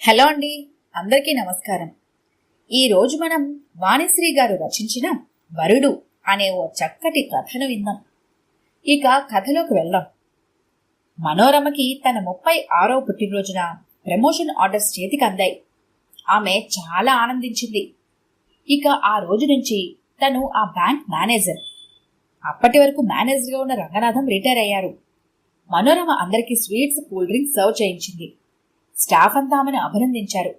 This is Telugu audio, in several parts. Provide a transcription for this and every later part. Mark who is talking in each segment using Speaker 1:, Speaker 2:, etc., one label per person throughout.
Speaker 1: హలో అండి, అందరికీ నమస్కారం. ఈరోజు మనం వాణిశ్రీ గారు రచించిన వరుడు అనే ఓ చక్కటి కథను విందాం. ఇక కథలోకి వెళ్దాం. మనోరమకి తన 36వ పుట్టినరోజున ప్రమోషన్ ఆర్డర్స్ చేతికి అందాయి. ఆమె చాలా ఆనందించింది. ఇక ఆ రోజు నుంచి తను ఆ బ్యాంక్ మేనేజర్. అప్పటి వరకు మేనేజర్గా ఉన్న రంగనాథం రిటైర్ అయ్యారు. మనోరమ అందరికీ స్వీట్స్, కూల్ డ్రింక్స్ సర్వ్ చేయించింది. స్టాఫ్ అంతా ఆమెను అభినందించారు.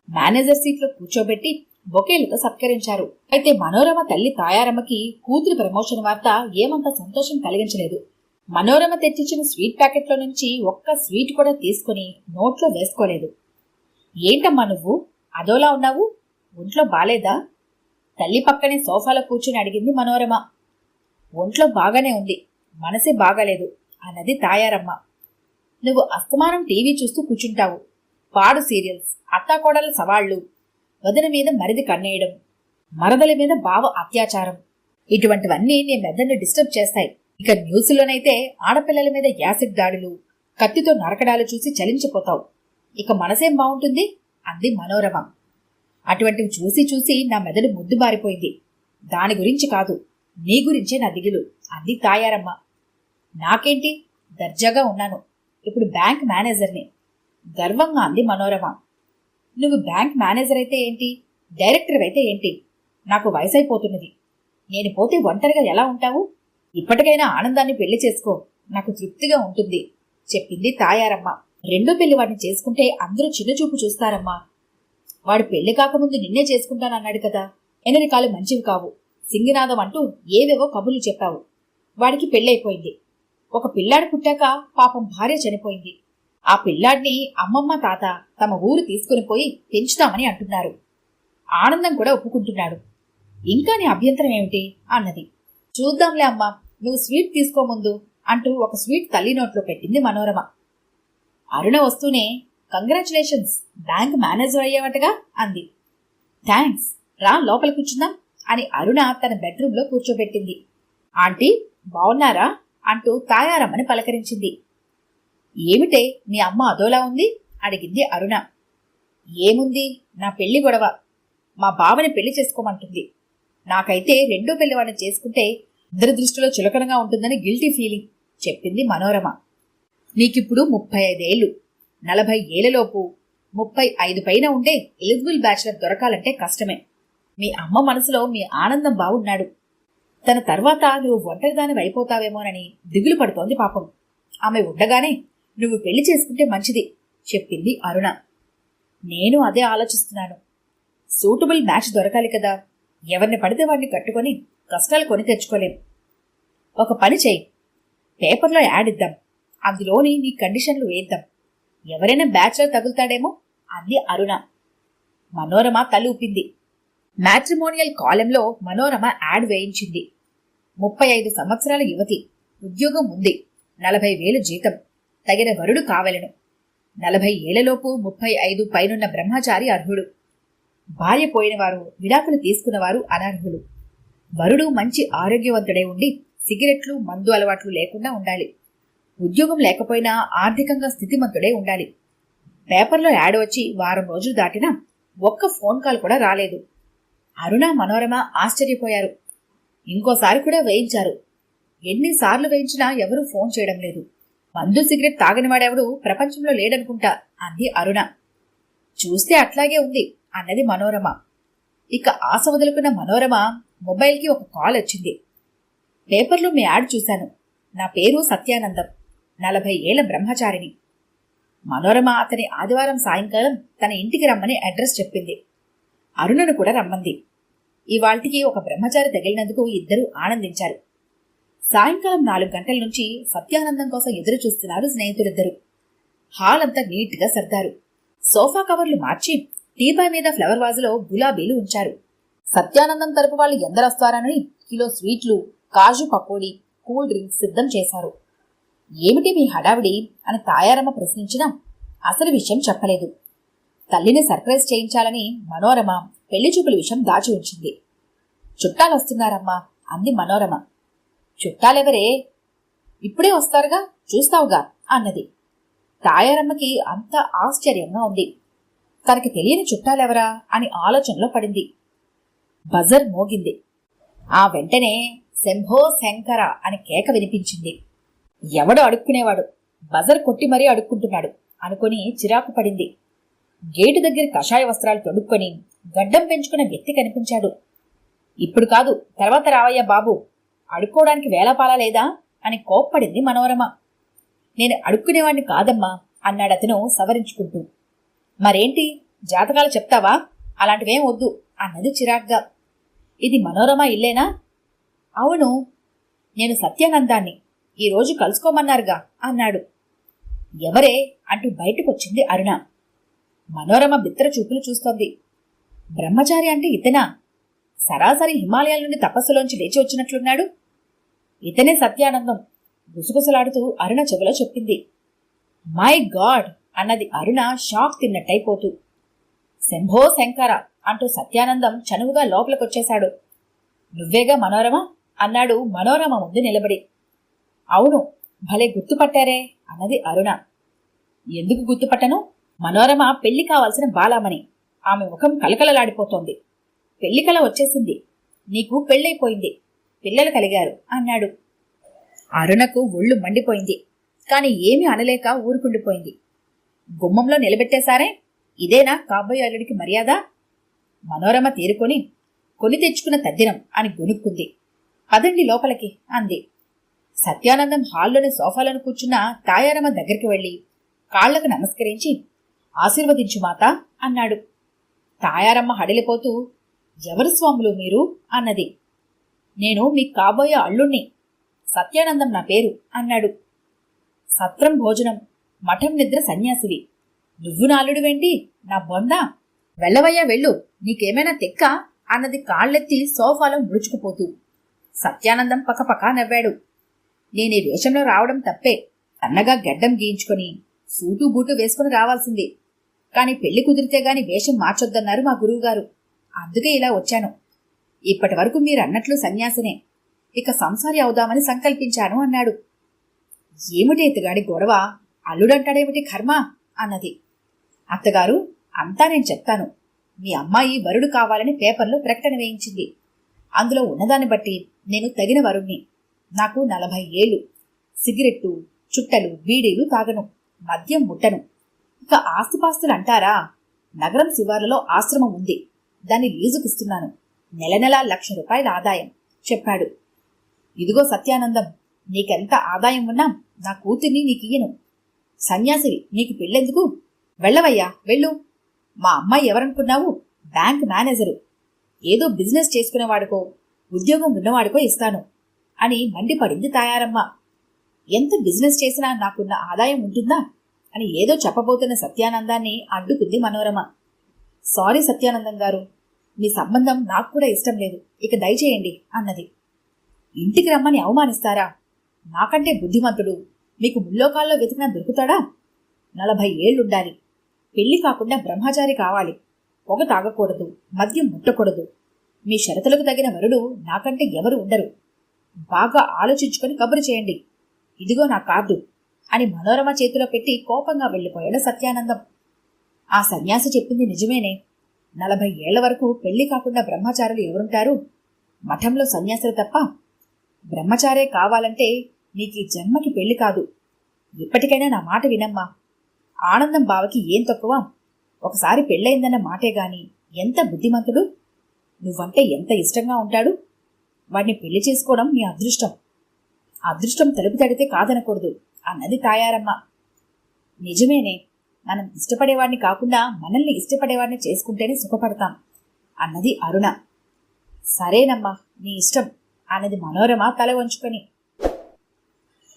Speaker 1: మేనేజర్ సీట్లో కూర్చోబెట్టి బొకేలతో సత్కరించారు. అయితే మనోరమ తల్లి తాయారమ్మకి కూతురి ప్రమోషన్ వార్త ఏమంత సంతోషం కలిగించలేదు. మనోరమ తెచ్చిచ్చిన స్వీట్ ప్యాకెట్లో నుంచి ఒక్క స్వీట్ కూడా తీసుకుని నోట్లో వేసుకోలేదు. ఏంటమ్మా నువ్వు అదోలా ఉన్నావు? ఒంట్లో బాలేదా? తల్లి పక్కనే సోఫాలో కూర్చుని అడిగింది మనోరమ. ఒంట్లో బాగానే ఉంది, మనసే బాగాలేదు అన్నది తాయారమ్మ. నువ్వు అస్తమానం టీవీ చూస్తూ కూర్చుంటావు. పాడు సీరియల్స్, అత్తాకోడల సవాళ్లు, వదిన మీద మరిది కన్నేయడం, మరదల మీద బావ అత్యాచారం, ఇటువంటివన్నీ నీ మెదడుని డిస్టర్బ్ చేస్తాయి. ఇక న్యూస్లోనైతే ఆడపిల్లల మీద యాసిడ్ దాడులు, కత్తితో నరకడాలు చూసి చలించిపోతావు. ఇక మనసేం బాగుంటుంది అంది మనోరమ. అటువంటివి చూసి చూసి నా మెదడు ముద్దు బారిపోయింది. దాని గురించి కాదు, నీ గురించే నా దిగులు అంది తాయారమ్మ. నాకేంటి, దర్జాగా ఉన్నాను. ఇప్పుడు బ్యాంక్ మేనేజర్ని గర్వంగా అంది మనోరమ. నువ్వు బ్యాంక్ మేనేజర్ అయితే ఏంటి, డైరెక్టర్ అయితే ఏంటి? నాకు వయసైపోతున్నది. నేను పోతే ఒంటరిగా ఎలా ఉంటావు? ఇప్పటికైనా ఆనందాన్ని పెళ్లి చేసుకో, నాకు తృప్తిగా ఉంటుంది చెప్పింది తాయారమ్మ. రెండో పెళ్లి వాడిని చేసుకుంటే అందరూ చిన్నచూపు చూస్తారమ్మా. వాడు పెళ్లి కాకముందు నిన్నే చేసుకుంటానన్నాడు కదా. ఎనరికాలు మంచివి కావు, సింగినాదం అంటూ ఏవేవో కబుర్లు చెప్పావు. వాడికి పెళ్ళైపోయింది. ఒక పిల్లాడు పుట్టాక పాపం భార్య చనిపోయింది. ఆ పిల్లాడిని అమ్మమ్మ తాత తమ ఊరు తీసుకుని పోయి పెంచుతామని అంటున్నారు. ఆనందం కూడా ఒప్పుకుంటున్నాడు. ఇంకా నీ అభ్యంతరం ఏమిటి అన్నది. చూద్దాంలే అమ్మా, నువ్వు స్వీట్ తీసుకోముందు అంటూ ఒక స్వీట్ తల్లి నోట్లో పెట్టింది మనోరమ. అరుణ వస్తూనే కంగ్రాచులేషన్స్, బ్యాంక్ మేనేజర్ అయ్యావటగా అంది. థ్యాంక్స్, రా లోపల కూర్చుందాం అని అరుణ తన బెడ్రూమ్లో కూర్చోబెట్టింది. ఆంటీ బావున్నారా అంటూ తాయారమ్మని పలకరించింది. ఏమిటే నీ అమ్మ అదోలా ఉంది అడిగింది అరుణ. ఏముంది, నా పెళ్లి గొడవ. మా బావని పెళ్లి చేసుకోమంటుంది. నాకైతే రెండో పెళ్లి వాడిని చేసుకుంటే ఇద్దరి దృష్టిలో చులకనగా ఉంటుందని గిల్టీ ఫీలింగ్ చెప్పింది మనోరమ. నీకిప్పుడు 35 ఏళ్లు, 40 ఏళ్లలోపు 35 పైన ఉండే ఎలిజిబుల్ బ్యాచులర్ దొరకాలంటే కష్టమే. మీ అమ్మ మనసులో మీ ఆనందం బాగున్నాడు. తన తర్వాత నువ్వు ఒంటరిదాని అయిపోతావేమోనని దిగులు పడుతోంది పాపం. ఆమె ఉండగానే నువ్వు పెళ్లి చేసుకుంటే మంచిది చెప్పింది అరుణ. నేను అదే ఆలోచిస్తున్నాను. సూటబుల్ మ్యాచ్ దొరకాలి కదా. ఎవరిని పడితే వాడిని కట్టుకొని కష్టాలు కొని తెచ్చుకోలేం. ఒక పని చేయి, పేపర్లో యాడ్ ఇద్దాం, అందులోని నీ కండిషన్లు వేద్దాం. ఎవరైనా బ్యాచ్లర్ తగులుతాడేమో అంది అరుణ. మనోరమ తల ఊపింది. మ్యాట్రిమోనియల్ కాలంలో మనోరమ యాడ్ వేయించింది. 35 సంవత్సరాల యువతి, ఉద్యోగం ఉంది, 40,000 జీతం, తగిన వరుడు కావలను. 40 ఏళ్లలోపు 35 పైనున్న బ్రహ్మచారి అర్హుడు. భార్య పోయినవారు, విడాకులు తీసుకున్నవారు అనర్హులు. వరుడు మంచి ఆరోగ్యవంతుడై ఉండి సిగరెట్లు, మందు అలవాట్లు లేకుండా ఉండాలి. ఉద్యోగం లేకపోయినా ఆర్థికంగా స్థితిమంతుడై ఉండాలి. పేపర్లో యాడ్ వచ్చి వారం రోజులు దాటినా ఒక్క ఫోన్ కాల్ కూడా రాలేదు. అరుణ, మనోరమ ఆశ్చర్యపోయారు. ఇంకోసారి కూడా వేయించారు. ఎన్నిసార్లు వేయించినా ఎవరూ ఫోన్ చేయడం లేదు. మందు, సిగరెట్ తాగనివాడెవడు ప్రపంచంలో లేడనుకుంటా అంది అరుణ. చూస్తే అట్లాగే ఉంది అన్నది మనోరమ. ఇక ఆశ వదులుకున్న మనోరమ మొబైల్కి ఒక కాల్ వచ్చింది. పేపర్లో మీ యాడ్ చూశాను. నా పేరు సత్యానందం, 40 ఏళ్ల బ్రహ్మచారిని. మనోరమ అతని ఆదివారం సాయంకాలం తన ఇంటికి రమ్మని అడ్రస్ చెప్పింది. అరుణను కూడా రమ్మంది. ఇవాళ్టికి ఒక బ్రహ్మచారి తగిలినందుకు ఇద్దరూ ఆనందించారు. సాయంకాలం 4 గంటల నుంచి సత్యానందం కోసం ఎదురు చూస్తున్నారు స్నేహితులిద్దరూ. హాల్ అంతా నీట్గా సర్దారు. సోఫా కవర్లు మార్చి టీపాయ్ మీద ఫ్లవర్ వాజులో గులాబీలు ఉంచారు. సత్యానందం తరపు వాళ్ళు ఎందరొస్తారని కిలో స్వీట్లు, కాజు పకోడీ, కూల్ డ్రింక్స్ సిద్ధం చేశారు. ఏమిటి మీ హడావిడి అని తాయారమ్మ ప్రశ్నించినా అసలు విషయం చెప్పలేదు. తల్లిని సర్ప్రైజ్ చేయించాలని మనోరమ పెళ్లి చూపుల విషయం దాచి ఉంచింది. చుట్టాలొస్తున్నారమ్మా అంది మనోరమ. చుట్టాలెవరే? ఇప్పుడే వస్తారుగా, చూస్తావుగా అన్నది. తాయారమ్మకి అంత ఆశ్చర్యంగా ఉంది. తనకి తెలియని చుట్టాలెవరా అని ఆలోచనలో పడింది. బజర్ మోగింది. ఆ వెంటనే శంభో శంకర అని కేక వినిపించింది. ఎవడో అడుక్కునేవాడు బజర్ కొట్టి మరీ అడుక్కుంటున్నాడు అనుకుని చిరాకు పడింది. గేటు దగ్గర కషాయ వస్త్రాలు తొడుక్కొని గడ్డం పెంచుకున్న వ్యక్తి కనిపించాడు. ఇప్పుడు కాదు, తర్వాత రావయ్యా బాబు, అడుక్కోవడానికి వేళపాలా లేదా అని కోప్పడింది మనోరమ. నేను అడుక్కునేవాణ్ణి కాదమ్మా అన్నాడతను సవరించుకుంటూ. మరేంటి, జాతకాలు చెప్తావా? అలాంటివేం వద్దు అన్నది చిరాగ్గా. ఇది మనోరమ ఇల్లేనా? అవును, నేను సత్యానందాన్ని, ఈరోజు కలుసుకోమన్నారుగా అన్నాడు. ఎవరే అంటూ బయటకొచ్చింది అరుణ. మనోరమ బిత్తర చూపులు చూస్తోంది. బ్రహ్మచారి అంటే ఇతనా? సరాసరి హిమాలయాల నుండి తపస్సులోంచి లేచి వచ్చినట్లున్నాడు. ఇతనే సత్యానందం గుసగుసలాడుతూ అరుణ చెవిలో చెప్పింది. మై గాడ్ అన్నది అరుణ షాక్ తిన్నట్టయిపోతూ. శంభో శంకర అంటూ సత్యానందం చనువుగా లోపలికొచ్చేశాడు. నువ్వేగా మనోరమ అన్నాడు మనోరమ ముందు నిలబడి. అవును, భలే గుర్తుపట్టారే అన్నది అరుణ. ఎందుకు గుర్తుపట్టను? మనోరమ పెళ్లి కావాల్సిన బాలామణి. ఆమె ముఖం కలకలలాడిపోతోంది. పెళ్లి కల వచ్చేసింది, నీకు పెళ్ళైపోయింది, పిల్లలు కలిగారు అన్నాడు. అరుణకు ఒళ్ళు మండిపోయింది. కాని ఏమీ అనలేక ఊరుకుండిపోయింది. గుమ్మంలో నిలబెట్టేశారే, ఇదేనా కాబోయే అల్లుడికి మర్యాద? మనోరమ తేరుకొని కొని తెచ్చుకున్న తద్దినం అని గొనుక్కుంది. పదండి లోపలికి అంది. సత్యానందం హాల్లోని సోఫాలను కూర్చున్న తాయారమ్మ దగ్గరికి వెళ్లి కాళ్లకు నమస్కరించి ఆశీర్వదించు మాత అన్నాడు. తాయారమ్మ హడిలిపోతూ ఎవరు స్వాములు మీరు అన్నది. నేను మీకు కాబోయే అల్లుణ్ణి, సత్యానందం నా పేరు అన్నాడు. సత్రం భోజనం మఠం నిద్ర సన్యాసివి, నువ్వు నా అల్లుడివేంటి? నా బొందా, వెళ్ళవయ్యా వెళ్ళు, నీకేమైనా తెక్క అన్నది కాళ్ళెత్తి సోఫాలో ముడుచుకుపోతూ. సత్యానందం పకపకా నవ్వాడు. నేనీ వేషంలో రావడం తప్పే, అన్నగా గడ్డం గీయించుకొని సూటు బూటు వేసుకుని రావాల్సింది. కాని పెళ్లి కుదిరితే గాని వేషం మార్చొద్దన్నారు మా గురువుగారు, అందుకే ఇలా వచ్చాను. ఇప్పటి వరకు మీరన్నట్లు సన్యాసినే, ఇక సంసారి అవుదామని సంకల్పించాను అన్నాడు. ఏమిటి ఇతగాడి గొడవ? అల్లుడంటాడేమిటి కర్మ అన్నది. అత్తగారు, అంతా నేను చెప్తాను. మీ అమ్మాయి వరుడు కావాలని పేపర్లో ప్రకటన వేయించింది. అందులో ఉన్నదాన్ని బట్టి నేను తగిన వరుణ్ణి. నాకు 40 ఏళ్లు. సిగరెట్టు, చుట్టలు, బీడీలు తాగను, మద్యం ముట్టను. ఇక ఆస్తిపాస్తులు అంటారా? నగరం శివార్లలో ఆశ్రమం ఉంది, దాన్ని లీజుకిస్తున్నాను. నెల నెలా ₹1,00,000 ఆదాయం చెప్పాడు. ఇదిగో సత్యానందం, నీకెంత ఆదాయం ఉన్నా నా కూతుర్ని నీకియ్యను. సన్యాసివి, నీకు పెళ్ళెందుకు? వెళ్ళవయ్యా వెళ్ళు. మా అమ్మాయి ఎవరనుకున్నావు? Bank manager. ఏదో బిజినెస్ చేసుకునేవాడుకో, ఉద్యోగం ఉన్నవాడికో ఇస్తాను అని మండిపడింది తాయారమ్మ. ఎంత బిజినెస్ చేసినా నాకున్న ఆదాయం ఉంటుందా అని ఏదో చెప్పబోతున్న సత్యానందాన్ని అడ్డుకుంది మనోరమ. సారీ సత్యానందం గారు, మీ సంబంధం నాకు కూడా ఇష్టం లేదు, ఇక దయచేయండి అన్నది. ఇంటికి రమ్మని అవమానిస్తారా? నాకంటే బుద్ధిమంతుడు మీకు ముల్లోకాల్లో వెతికినా దొరుకుతాడా? 40 ఏళ్లుండాలి, పెళ్లి కాకుండా బ్రహ్మచారి కావాలి, పొగ తాగకూడదు, మద్యం ముట్టకూడదు. మీ షరతులకు తగిన వరుడు నాకంటే ఎవరు ఉండరు. బాగా ఆలోచించుకొని కబురు చేయండి. ఇదిగో నా కార్డు అని మనోరమ చేతిలో పెట్టి కోపంగా వెళ్లిపోయాడు సత్యానందం. ఆ సన్యాసి చెప్పింది నిజమేనే. 40 ఏళ్ల వరకు పెళ్లి కాకుండా బ్రహ్మచారులు ఎవరుంటారు? మఠంలో సన్యాసులు తప్ప. బ్రహ్మచారే కావాలంటే నీకీ జన్మకి పెళ్లి కాదు. ఇప్పటికైనా నా మాట వినమ్మా. ఆనందం బావకి ఏం తక్కువ? ఒకసారి పెళ్ళయిందన్న మాటే గాని ఎంత బుద్ధిమంతుడు. నువ్వంటే ఎంత ఇష్టంగా ఉంటాడు. వాడిని పెళ్లి చేసుకోవడం నీ అదృష్టం. అదృష్టం తలుపు తడితే కాదనకూడదు అన్నది తాయారమ్మ. నిజమేనే, మనం ఇష్టపడేవాడిని కాకుండా మనల్ని ఇష్టపడేవాడిని చేసుకుంటేనే సుఖపడతాం అన్నది అరుణ. సరేనమ్మా, నీ ఇష్టం అన్నది మనోరమ తల వంచుకొని.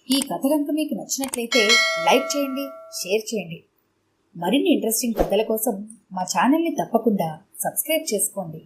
Speaker 1: ఈ కథ కనుక మీకు నచ్చినట్లయితే లైక్ చేయండి, షేర్ చేయండి. మరిన్ని ఇంట్రెస్టింగ్ కథల కోసం మా ఛానల్ని తప్పకుండా సబ్స్క్రైబ్ చేసుకోండి.